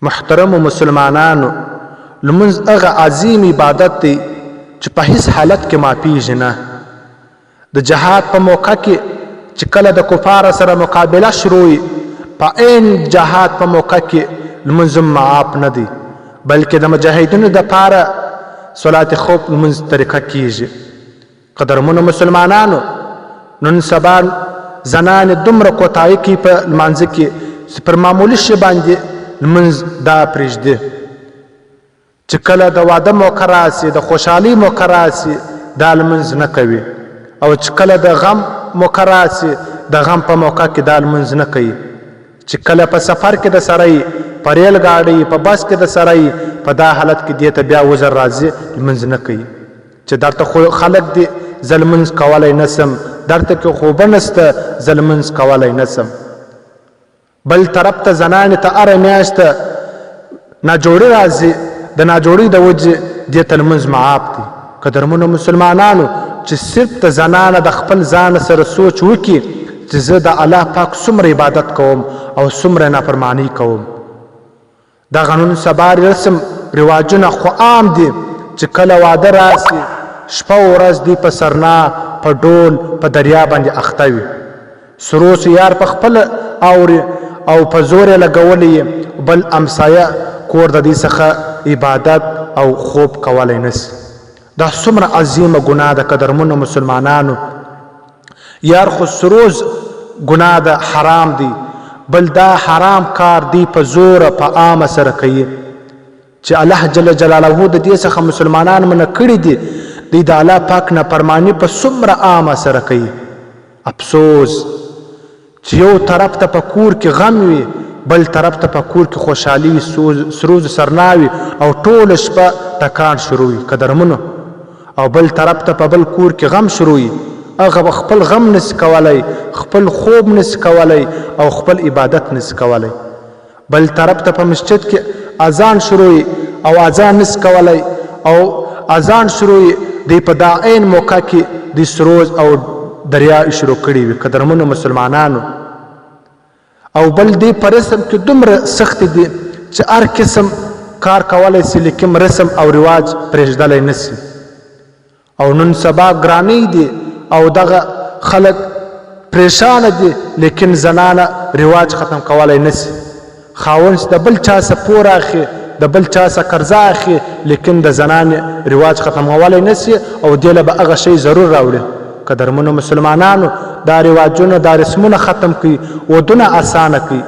محترم مسلمانانو، لمونځ هغه عظیم عبادت دی چې په هیڅ حالت کې معافیږي نه. د جهاد په موقع کې چې کله د کفار سره مقابله شروع وي، په عین جهاد په موقع کې لمونځ معاف نه دی، بلکې د مجاهدینو دپاره صلات خوف لمونځ طریقه کیږي. قدرمنو مسلمانانو، نن سبا زنانې دومره کوتاهي کوي په لمانځه کې چې پر معمولي شي باندې لمونځ دا پرېږدي. چې کله د واده موقع راسي، د خوشحالۍ موقع راسي، دا لمونځ نه کوي، او چې کله د غم موقع راسي، د غم په موقع کې دا لمونځ نه کوي. چې کله په سفر کې د سړی، په ریل ګاډۍ، په بس کې د سړی، په دا حالت کې دې ته بیا وزر راځي، لمونځ نه کوي. چې درته خو خلک دي زه لمونځ کولی نسم، درته کې خوبه نسته زه لمونځ کولی نسم. بل طرف ته زنانې ته هره میاشته ناجوړي راځي، د ناجوړۍ د وجې دې ته لمونځ معاف دی. قدرمنو مسلمانانو، چې صرف ته زنانه د خپل ځان سره سوچ وکړي چې زه د الله پاک څومره عبادت کوم او څومره نافرماني کوم. دا قانون سبا رسم رواجونه خو عام دي چې کله واده راسي، شپه ورځ دی په سرنا، په ډول، په دریا باندې اخته وي. سروس یار په خپل اوري او په زور یې لګولی، بل امسایه کور د دې څخه عبادت او خوب کولی نسي. دا څومره عظیمه ګناه ده قدرمنو مسلمانانو. یار خو سروز ګناه ده، حرام دی، بل دا حرام کار دی په زوره په عامه سره کوي چې الله جل جلاله د دې څخه مسلمانان منع کړي دي. دی د الله پاک نافرماني په څومره عامه سره کوي. افسوس چې یو طرف ته په کور کې غم وي، بل طرف ته په کور کې خوشحالي وي، سروز سرناوي او ټوله شپه ټکان شروع وي قدرمنو، او بل طرف ته په بل کور کې غم شروع وي. هغه خپل غم نس کولی، خپل خوب نس کولی، او خپل عبادت نس کولی. بل طرف ته په مسجد کې اذان شروع وي او اذان نس کولی، او اذان شروع وي دی په دا عین موقع کې د سروز او دریا شروع کړي وي قدرمنو مسلمانانو. او بل دی په رسم کې دومره سخت دي چې هر قسم کار کولی سي، لیکن رسم او رواج پرېږدلی نسي. او نن سبا ګرانۍ دي او دغه خلک پریشانه دي، لیکن زنانه رواج ختم کولی نسي. خاوند د بل چا څه پور اخلي، د بل چا څه قرضه اخلي، لیکن د زنانې رواج ختمولی نسي، او دې له به هغه شی ضرور راوړي. قدرمنو مسلمانانو، دا رواجونه، دا رسمونه ختم کړي، ودونه اسانه کړي.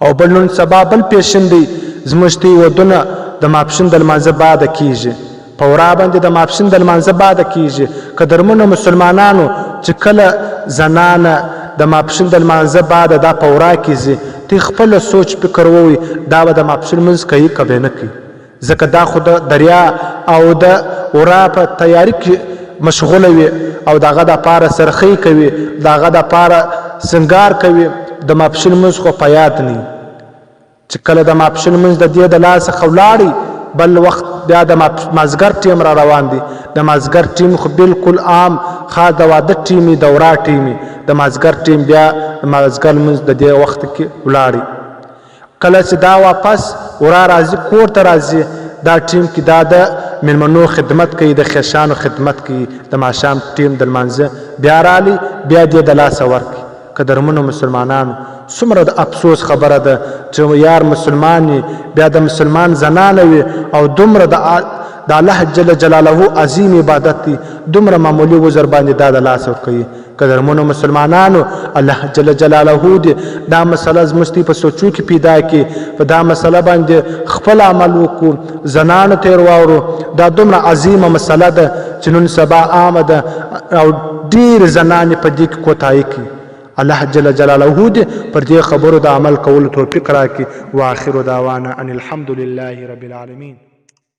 او بل نن سبا بل پیشن دی، زموږ دی ودونه د ماپښین د لمانځه بعده کیږي، په ورا باندې د ماپښین د لمانځه بعده کیږي. قدرمنو مسلمانانو، چې کله زنانه د ماپښین د لمانځه بعده دا په ورا کیږي، تی خپل سوچ فکر ووي دا به د ماپښین لمونځ کوي که به نه کوي، ځکه دا خو د دریا او د ورا په تیاري کې مشغوله وي، او د هغه دپاره سرخی کوي، د هغه دپاره سنګار کوي، د ماپښین لمونځ خو په یاد نه وي. چې کله د ماپښین لمونځ د دې د لاسه څخه ولاړي، بل وخت بیا د مازګر ټیم را روان دی. د مازګر ټیم خو بالکل عام خاص د واده ټیمي، د ورا ټیمي، د مازګر ټیم بیا د مازګر لمونځ د دې وخت کې ولاړي. کله چې دا واپس ورا راځي، کور ته راځي، دا ټیم کې دا د میلمنو خدمت کوي، د خیشانو خدمت کوي، د ماښام ټیم د لمانځه بیا رالی، بیا دې د لاسه ورکړي. قدرمنو مسلمانانو، څومره د افسوس خبره ده چې یار مسلمان بیا د مسلمان زنانه وي، او دومره د الله جل جلاله عظیم عبادت دی، دومره معمولي وزر باندې دا د لاس ورکوي. قدرمنو مسلمانانو، الله جل جلاله دې دا مسله زموږ په سوچو کې پیدا کړي، په دا مسله باندې خپل عمل وکړو، زنانو ته یې واورو. دا دومره عظیمه مسله ده چې نن سبا عامه ده، او ډېرې زنانې په دې کې کوتاهي کوي. الله جل جلاله دې پر دې خبرو د عمل کولو توفیق راکړي. واخر دعوانا ان الحمد لله رب العالمین.